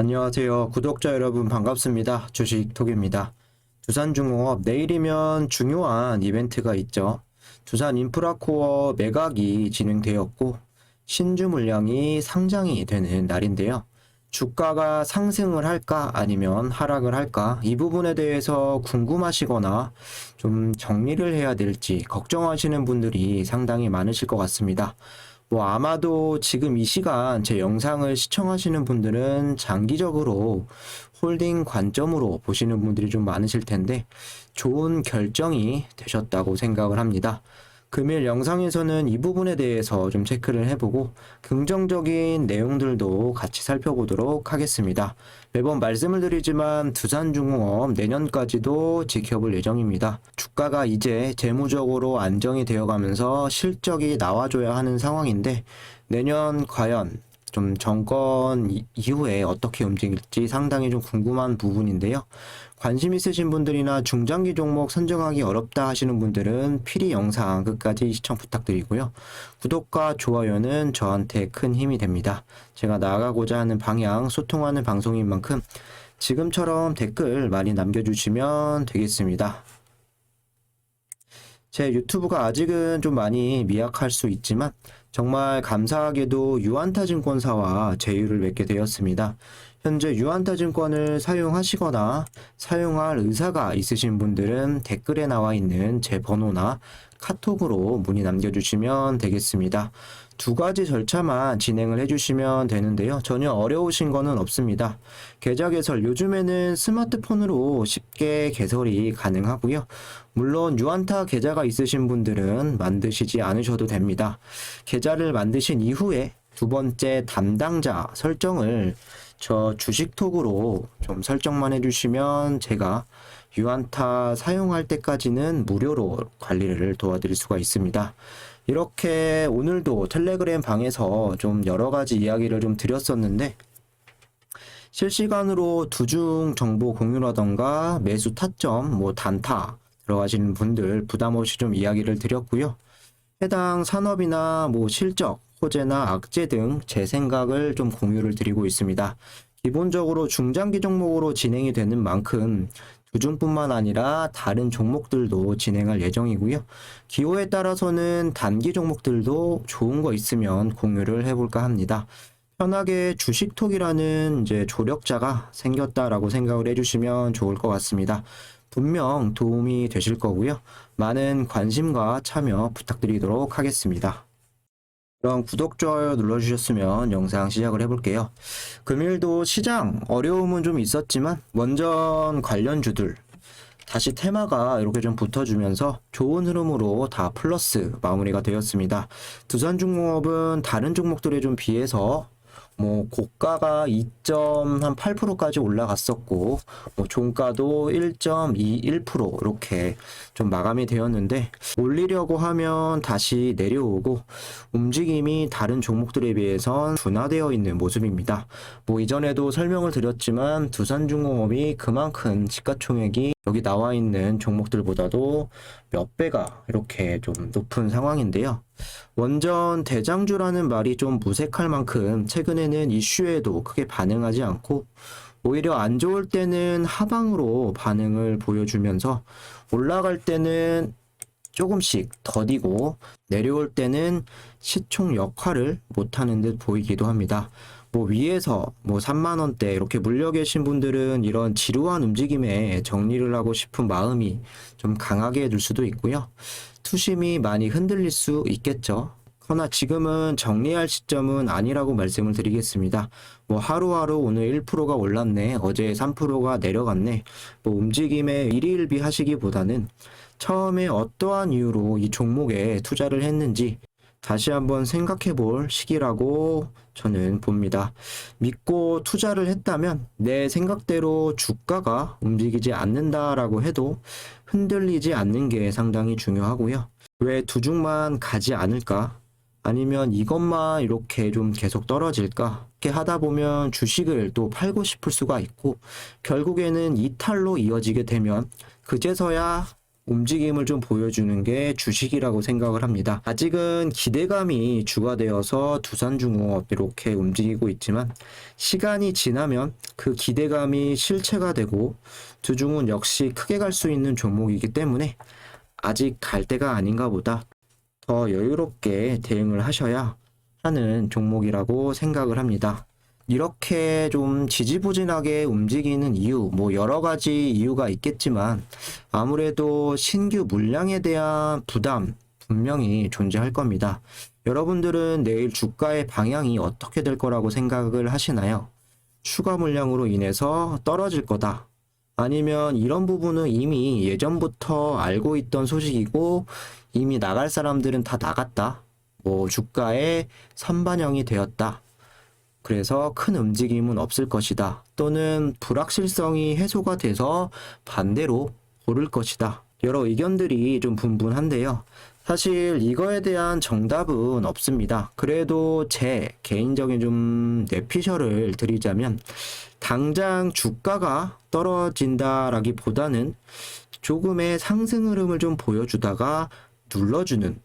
안녕하세요. 구독자 여러분 반갑습니다. 주식톡입니다. 두산중공업 내일이면 중요한 이벤트가 있죠. 두산인프라코어 매각이 진행되었고 신주 물량이 상장이 되는 날인데요. 주가가 상승을 할까 아니면 하락을 할까 이 부분에 대해서 궁금하시거나 좀 정리를 해야 될지 걱정하시는 분들이 상당히 많으실 것 같습니다. 아마도 지금 이 시간 제 영상을 시청하시는 분들은 장기적으로 홀딩 관점으로 보시는 분들이 좀 많으실 텐데 좋은 결정이 되셨다고 생각을 합니다. 금일 영상에서는 이 부분에 대해서 좀 체크를 해보고 긍정적인 내용들도 같이 살펴보도록 하겠습니다. 매번 말씀을 드리지만 두산중공업 내년까지도 지켜볼 예정입니다. 주가가 이제 재무적으로 안정이 되어가면서 실적이 나와줘야 하는 상황인데 내년 과연 좀 정권 이후에 어떻게 움직일지 상당히 좀 궁금한 부분인데요. 관심 있으신 분들이나 중장기 종목 선정하기 어렵다 하시는 분들은 필히 영상 끝까지 시청 부탁드리고요. 구독과 좋아요는 저한테 큰 힘이 됩니다. 제가 나아가고자 하는 방향, 소통하는 방송인 만큼 지금처럼 댓글 많이 남겨주시면 되겠습니다. 제 유튜브가 아직은 좀 많이 미약할 수 있지만 정말 감사하게도 유안타증권사와 제휴를 맺게 되었습니다. 현재 유안타증권을 사용하시거나 사용할 의사가 있으신 분들은 댓글에 나와 있는 제 번호나 카톡으로 문의 남겨주시면 되겠습니다. 두 가지 절차만 진행을 해주시면 되는데요. 전혀 어려우신 거는 없습니다. 계좌 개설, 요즘에는 스마트폰으로 쉽게 개설이 가능하고요. 물론 유안타 계좌가 있으신 분들은 만드시지 않으셔도 됩니다. 계좌를 만드신 이후에 두 번째 담당자 설정을 저 주식톡으로 좀 설정만 해주시면 제가 유안타 사용할 때까지는 무료로 관리를 도와드릴 수가 있습니다. 이렇게 오늘도 텔레그램 방에서 좀 여러 가지 이야기를 좀 드렸었는데 실시간으로 두중 정보 공유라던가 매수 타점, 단타 들어가시는 분들 부담 없이 좀 이야기를 드렸고요. 해당 산업이나 실적, 호재나 악재 등 제 생각을 좀 공유를 드리고 있습니다. 기본적으로 중장기 종목으로 진행이 되는 만큼 두중뿐만 아니라 다른 종목들도 진행할 예정이고요. 기호에 따라서는 단기 종목들도 좋은 거 있으면 공유를 해볼까 합니다. 편하게 주식톡이라는 이제 조력자가 생겼다라고 생각을 해주시면 좋을 것 같습니다. 분명 도움이 되실 거고요. 많은 관심과 참여 부탁드리도록 하겠습니다. 그럼 구독, 좋아요 눌러주셨으면 영상 시작을 해볼게요. 금일도 시장 어려움은 좀 있었지만 원전 관련주들 다시 테마가 이렇게 좀 붙어주면서 좋은 흐름으로 다 플러스 마무리가 되었습니다. 두산중공업은 다른 종목들에 좀 비해서 고가가 2.8%까지 올라갔었고 종가도 1.21% 이렇게 좀 마감이 되었는데 올리려고 하면 다시 내려오고 움직임이 다른 종목들에 비해선 둔화되어 있는 모습입니다. 이전에도 설명을 드렸지만 두산중공업이 그만큼 시가총액이 여기 나와 있는 종목들보다도 몇 배가 이렇게 좀 높은 상황인데요. 원전 대장주라는 말이 좀 무색할 만큼 최근에는 이슈에도 크게 반응하지 않고 오히려 안 좋을 때는 하방으로 반응을 보여주면서 올라갈 때는 조금씩 더디고 내려올 때는 시총 역할을 못하는 듯 보이기도 합니다. 위에서 3만원대 이렇게 물려 계신 분들은 이런 지루한 움직임에 정리를 하고 싶은 마음이 좀 강하게 될 수도 있고요. 투심이 많이 흔들릴 수 있겠죠. 그러나 지금은 정리할 시점은 아니라고 말씀을 드리겠습니다. 하루하루 오늘 1%가 올랐네, 어제 3%가 내려갔네, 움직임에 일희일비 하시기보다는 처음에 어떠한 이유로 이 종목에 투자를 했는지 다시 한번 생각해 볼 시기라고 저는 봅니다. 믿고 투자를 했다면 내 생각대로 주가가 움직이지 않는다라고 해도 흔들리지 않는 게 상당히 중요하고요. 왜 두중만 가지 않을까? 아니면 이것만 이렇게 좀 계속 떨어질까? 이렇게 하다 보면 주식을 또 팔고 싶을 수가 있고 결국에는 이탈로 이어지게 되면 그제서야 움직임을 좀 보여주는 게 주식이라고 생각을 합니다. 아직은 기대감이 주가 되어서 두산중공업 이렇게 움직이고 있지만 시간이 지나면 그 기대감이 실체가 되고 주중은 역시 크게 갈 수 있는 종목이기 때문에 아직 갈 때가 아닌가 보다 더 여유롭게 대응을 하셔야 하는 종목이라고 생각을 합니다. 이렇게 좀 지지부진하게 움직이는 이유, 뭐 여러 가지 이유가 있겠지만 아무래도 신규 물량에 대한 부담 분명히 존재할 겁니다. 여러분들은 내일 주가의 방향이 어떻게 될 거라고 생각을 하시나요? 추가 물량으로 인해서 떨어질 거다. 아니면 이런 부분은 이미 예전부터 알고 있던 소식이고 이미 나갈 사람들은 다 나갔다. 뭐 주가에 선반영이 되었다. 그래서 큰 움직임은 없을 것이다. 또는 불확실성이 해소가 돼서 반대로 오를 것이다. 여러 의견들이 좀 분분한데요. 사실 이거에 대한 정답은 없습니다. 그래도 제 개인적인 좀 뇌피셜을 드리자면 당장 주가가 떨어진다라기보다는 조금의 상승 흐름을 좀 보여주다가 눌러주는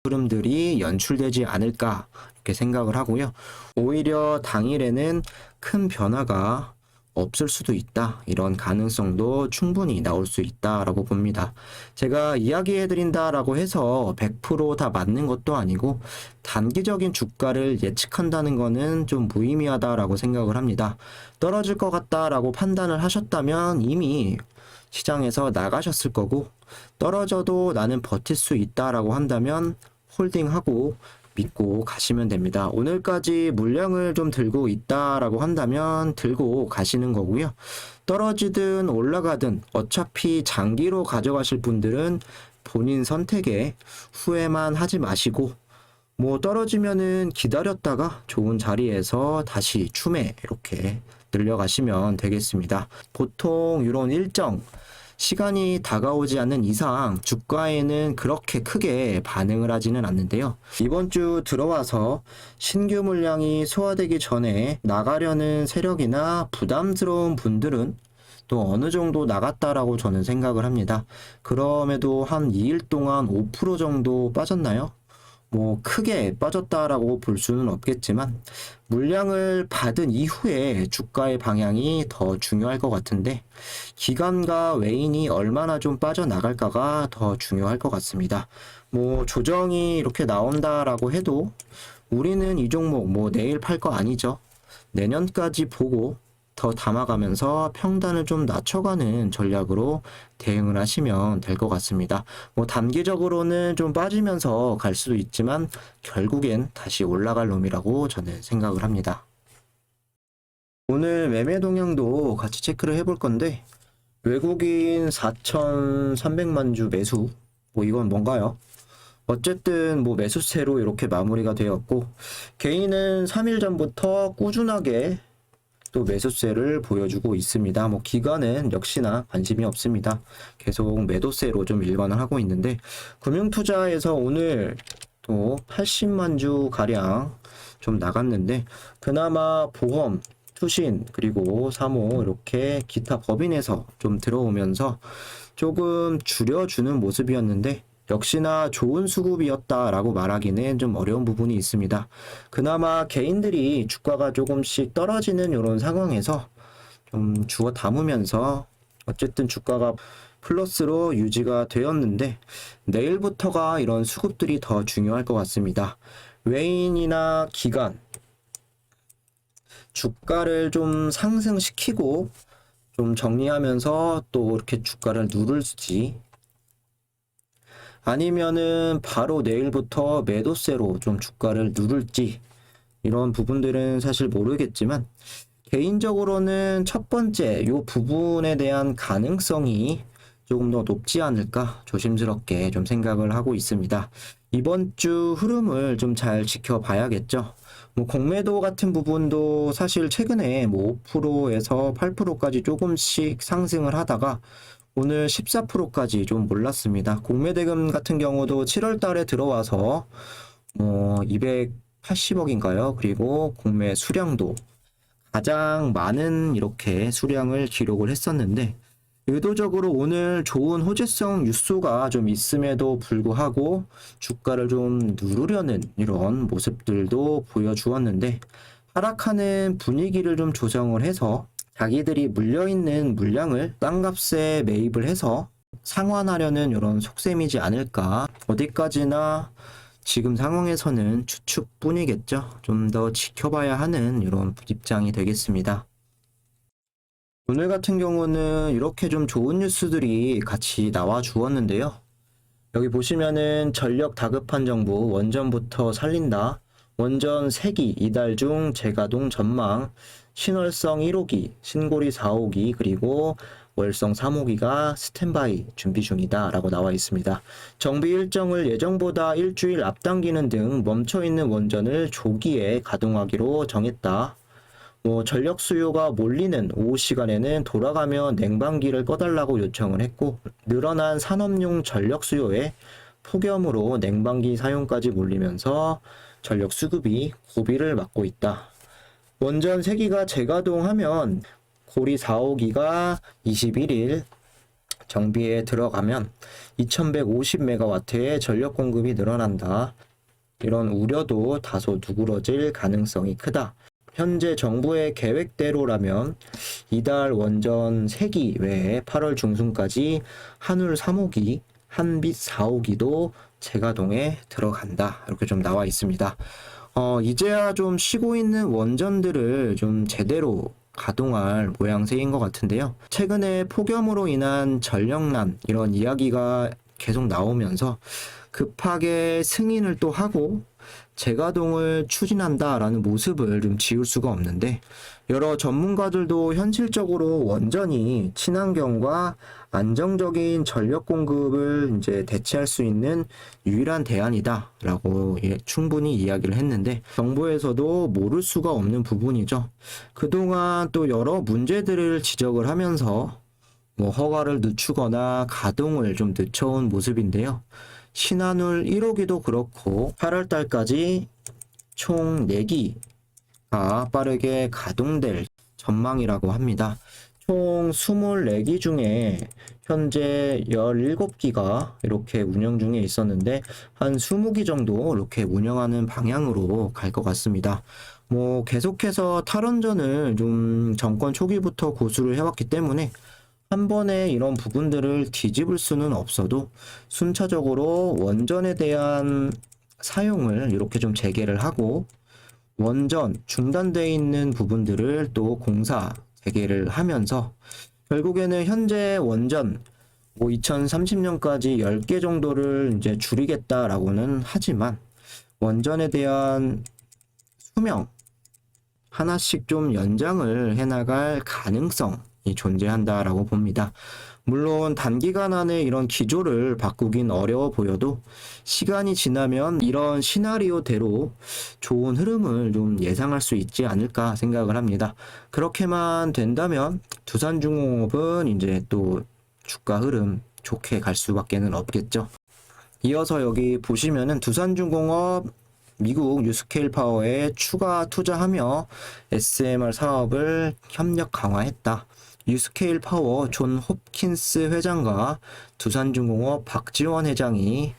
흐름들이 연출되지 않을까 이렇게 생각을 하고요. 오히려 당일에는 큰 변화가 없을 수도 있다. 이런 가능성도 충분히 나올 수 있다라고 봅니다. 제가 이야기해드린다라고 해서 100%다 맞는 것도 아니고 단기적인 주가를 예측한다는 거는 좀 무의미하다라고 생각을 합니다. 떨어질 것 같다라고 판단을 하셨다면 이미 시장에서 나가셨을 거고 떨어져도 나는 버틸 수 있다라고 한다면 홀딩하고 믿고 가시면 됩니다. 오늘까지 물량을 좀 들고 있다라고 한다면 들고 가시는 거고요. 떨어지든 올라가든 어차피 장기로 가져가실 분들은 본인 선택에 후회만 하지 마시고 뭐 떨어지면은 기다렸다가 좋은 자리에서 다시 추매 이렇게 늘려가시면 되겠습니다. 보통 이런 일정 시간이 다가오지 않는 이상 주가에는 그렇게 크게 반응을 하지는 않는데요. 이번 주 들어와서 신규 물량이 소화되기 전에 나가려는 세력이나 부담스러운 분들은 또 어느 정도 나갔다라고 저는 생각을 합니다. 그럼에도 한 2일 동안 5% 정도 빠졌나요? 뭐 크게 빠졌다라고 볼 수는 없겠지만 물량을 받은 이후에 주가의 방향이 더 중요할 것 같은데 기관과 외인이 얼마나 좀 빠져나갈까가 더 중요할 것 같습니다. 뭐 조정이 이렇게 나온다라고 해도 우리는 이 종목 뭐 내일 팔 거 아니죠. 내년까지 보고 더 담아가면서 평단을 좀 낮춰가는 전략으로 대응을 하시면 될 것 같습니다. 뭐 단기적으로는 좀 빠지면서 갈 수도 있지만 결국엔 다시 올라갈 놈이라고 저는 생각을 합니다. 오늘 매매 동향도 같이 체크를 해볼 건데 외국인 4,300만 주 매수 뭐 이건 뭔가요? 어쨌든 뭐 매수세로 이렇게 마무리가 되었고 개인은 3일 전부터 꾸준하게 또 매수세를 보여주고 있습니다. 뭐 기관은 역시나 관심이 없습니다. 계속 매도세로 좀 일관을 하고 있는데 금융투자에서 오늘 또 80만 주 가량 좀 나갔는데 그나마 보험, 투신 그리고 사모 이렇게 기타 법인에서 좀 들어오면서 조금 줄여주는 모습이었는데 역시나 좋은 수급이었다라고 말하기는 좀 어려운 부분이 있습니다. 그나마 개인들이 주가가 조금씩 떨어지는 이런 상황에서 좀 주워 담으면서 어쨌든 주가가 플러스로 유지가 되었는데 내일부터가 이런 수급들이 더 중요할 것 같습니다. 외인이나 기관 주가를 좀 상승시키고 좀 정리하면서 또 이렇게 주가를 누를지 아니면은 바로 내일부터 매도세로 좀 주가를 누를지 이런 부분들은 사실 모르겠지만 개인적으로는 첫 번째 요 부분에 대한 가능성이 조금 더 높지 않을까 조심스럽게 좀 생각을 하고 있습니다. 이번 주 흐름을 좀 잘 지켜봐야겠죠. 뭐 공매도 같은 부분도 사실 최근에 뭐 5%에서 8%까지 조금씩 상승을 하다가 오늘 14%까지 좀 올랐습니다. 공매대금 같은 경우도 7월 달에 들어와서 280억인가요? 그리고 공매 수량도 가장 많은 이렇게 수량을 기록을 했었는데 의도적으로 오늘 좋은 호재성 뉴스가 좀 있음에도 불구하고 주가를 좀 누르려는 이런 모습들도 보여주었는데 하락하는 분위기를 좀 조정을 해서 자기들이 물려있는 물량을 땅값에 매입을 해서 상환하려는 이런 속셈이지 않을까. 어디까지나 지금 상황에서는 추측뿐이겠죠. 좀 더 지켜봐야 하는 이런 입장이 되겠습니다. 오늘 같은 경우는 이렇게 좀 좋은 뉴스들이 같이 나와 주었는데요. 여기 보시면은 전력 다급한 정부, 원전부터 살린다. 원전 3기 이달 중 재가동 전망, 신월성 1호기, 신고리 4호기, 그리고 월성 3호기가 스탠바이 준비 중이다 라고 나와 있습니다. 정비 일정을 예정보다 일주일 앞당기는 등 멈춰있는 원전을 조기에 가동하기로 정했다. 전력 수요가 몰리는 오후 시간에는 돌아가며 냉방기를 꺼달라고 요청을 했고, 늘어난 산업용 전력 수요에 폭염으로 냉방기 사용까지 몰리면서 전력 수급이 고비를 맞고 있다. 원전 3기가 재가동하면 고리 4호기가 21일 정비에 들어가면 2150MW의 전력 공급이 늘어난다. 이런 우려도 다소 누그러질 가능성이 크다. 현재 정부의 계획대로라면 이달 원전 3기 외에 8월 중순까지 한울 3호기, 한빛 4호기도 재가동에 들어간다. 이렇게 좀 나와 있습니다. 이제야 좀 쉬고 있는 원전들을 좀 제대로 가동할 모양새인 것 같은데요. 최근에 폭염으로 인한 전력난 이런 이야기가 계속 나오면서 급하게 승인을 또 하고 재가동을 추진한다라는 모습을 좀 지울 수가 없는데, 여러 전문가들도 현실적으로 원전이 친환경과 안정적인 전력 공급을 이제 대체할 수 있는 유일한 대안이다라고 충분히 이야기를 했는데, 정부에서도 모를 수가 없는 부분이죠. 그동안 또 여러 문제들을 지적을 하면서 허가를 늦추거나 가동을 좀 늦춰온 모습인데요. 신한울 1호기도 그렇고 8월 달까지 총 4기가 빠르게 가동될 전망이라고 합니다. 총 24기 중에 현재 17기가 이렇게 운영 중에 있었는데 한 20기 정도 이렇게 운영하는 방향으로 갈 것 같습니다. 계속해서 탈원전을 좀 정권 초기부터 고수를 해왔기 때문에 한 번에 이런 부분들을 뒤집을 수는 없어도 순차적으로 원전에 대한 사용을 이렇게 좀 재개를 하고, 원전 중단되어 있는 부분들을 또 공사 재개를 하면서 결국에는 현재 원전 2030년까지 10개 정도를 이제 줄이겠다라고는 하지만 원전에 대한 수명 하나씩 좀 연장을 해나갈 가능성이 존재한다라고 봅니다. 물론 단기간 안에 이런 기조를 바꾸긴 어려워 보여도 시간이 지나면 이런 시나리오대로 좋은 흐름을 좀 예상할 수 있지 않을까 생각을 합니다. 그렇게만 된다면 두산중공업은 이제 또 주가 흐름 좋게 갈 수밖에는 없겠죠. 이어서 여기 보시면은 두산중공업 미국 뉴스케일 파워에 추가 투자하며 SMR 사업을 협력 강화했다. 뉴스케일 파워 존 홉킨스 회장과 두산중공업 박지원 회장이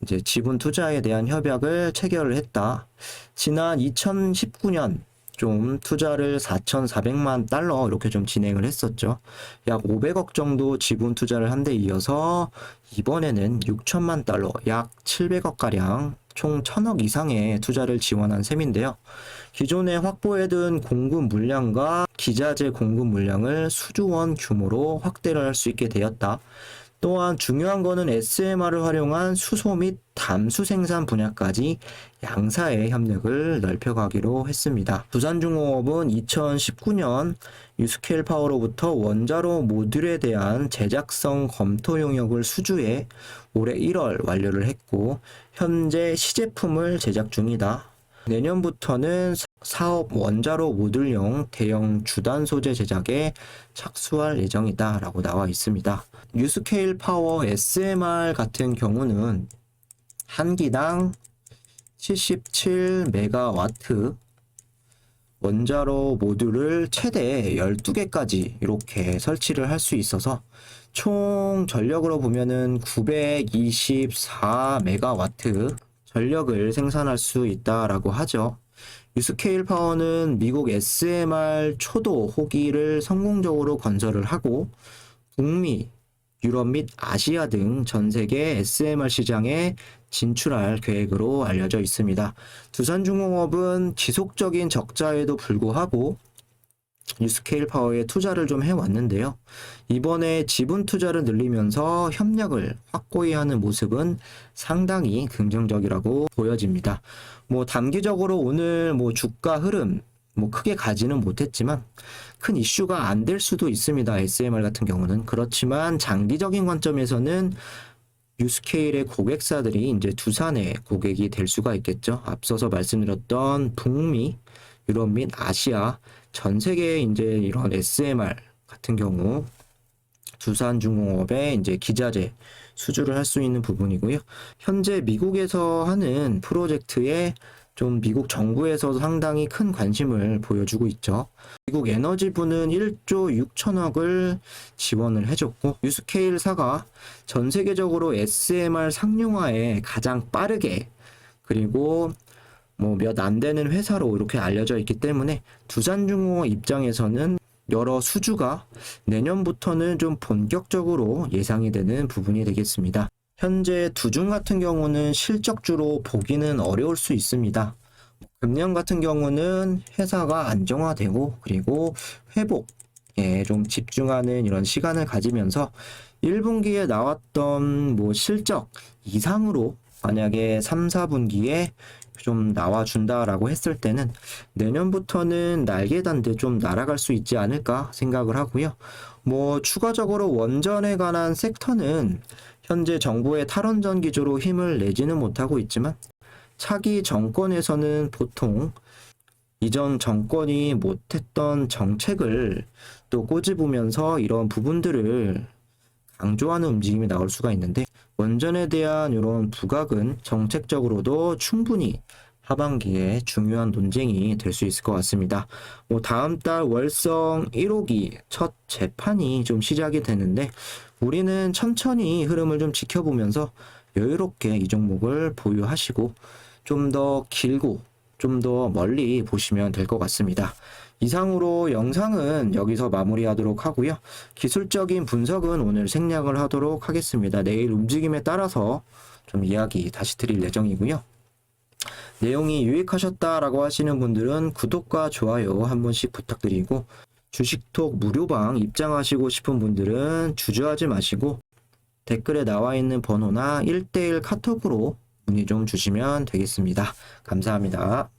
이제 지분 투자에 대한 협약을 체결을 했다. 지난 2019년 좀 투자를 4,400만 달러 이렇게 좀 진행을 했었죠. 약 500억 정도 지분 투자를 한 데 이어서 이번에는 6천만 달러, 약 700억 가량 총 1,000억 이상의 투자를 지원한 셈인데요. 기존에 확보해둔 공급 물량과 기자재 공급 물량을 수조원 규모로 확대를 할 수 있게 되었다. 또한 중요한 거는 SMR을 활용한 수소 및 담수 생산 분야까지 양사의 협력을 넓혀가기로 했습니다. 두산중공업은 2019년 뉴스케일 파워로부터 원자로 모듈에 대한 제작성 검토 용역을 수주해 올해 1월 완료를 했고 현재 시제품을 제작 중이다. 내년부터는 사업 원자로 모듈용 대형 주단 소재 제작에 착수할 예정이다 라고 나와 있습니다. 뉴스케일 파워 SMR 같은 경우는 한 기당 77메가와트 원자로 모듈을 최대 12개까지 이렇게 설치를 할 수 있어서 총 전력으로 보면은 924메가와트 전력을 생산할 수 있다라고 하죠. 뉴스케일 파워는 미국 SMR 초도 호기를 성공적으로 건설을 하고 북미, 유럽 및 아시아 등 전 세계 SMR 시장에 진출할 계획으로 알려져 있습니다. 두산중공업은 지속적인 적자에도 불구하고 뉴스케일 파워에 투자를 좀 해왔는데요. 이번에 지분 투자를 늘리면서 협력을 확고히 하는 모습은 상당히 긍정적이라고 보여집니다. 단기적으로 오늘 주가 흐름 크게 가지는 못했지만 큰 이슈가 안 될 수도 있습니다. SMR 같은 경우는. 그렇지만 장기적인 관점에서는 뉴스케일의 고객사들이 이제 두산의 고객이 될 수가 있겠죠. 앞서서 말씀드렸던 북미, 유럽 및 아시아 전 세계에 이제 이런 SMR 같은 경우 두산중공업에 이제 기자재 수주를 할 수 있는 부분이고요. 현재 미국에서 하는 프로젝트에 좀 미국 정부에서도 상당히 큰 관심을 보여주고 있죠. 미국 에너지부는 1조 6천억을 지원을 해줬고 뉴스케일사가 전 세계적으로 SMR 상용화에 가장 빠르게 그리고 몇 안 되는 회사로 이렇게 알려져 있기 때문에 두산중공업 입장에서는 여러 수주가 내년부터는 좀 본격적으로 예상이 되는 부분이 되겠습니다. 현재 두중 같은 경우는 실적주로 보기는 어려울 수 있습니다. 금년 같은 경우는 회사가 안정화되고 그리고 회복에 좀 집중하는 이런 시간을 가지면서 1분기에 나왔던 실적 이상으로 만약에 3, 4분기에 좀 나와준다라고 했을 때는 내년부터는 날개단데 좀 날아갈 수 있지 않을까 생각을 하고요. 추가적으로 원전에 관한 섹터는 현재 정부의 탈원전 기조로 힘을 내지는 못하고 있지만 차기 정권에서는 보통 이전 정권이 못했던 정책을 또 꼬집으면서 이런 부분들을 강조하는 움직임이 나올 수가 있는데 원전에 대한 이런 부각은 정책적으로도 충분히 하반기에 중요한 논쟁이 될 수 있을 것 같습니다. 다음 달 월성 1호기 첫 재판이 좀 시작이 되는데 우리는 천천히 흐름을 좀 지켜보면서 여유롭게 이 종목을 보유하시고 좀 더 길고 좀 더 멀리 보시면 될 것 같습니다. 이상으로 영상은 여기서 마무리하도록 하고요. 기술적인 분석은 오늘 생략을 하도록 하겠습니다. 내일 움직임에 따라서 좀 이야기 다시 드릴 예정이고요. 내용이 유익하셨다라고 하시는 분들은 구독과 좋아요 한 번씩 부탁드리고 주식톡 무료방 입장하시고 싶은 분들은 주저하지 마시고 댓글에 나와 있는 번호나 1:1 카톡으로 문의 좀 주시면 되겠습니다. 감사합니다.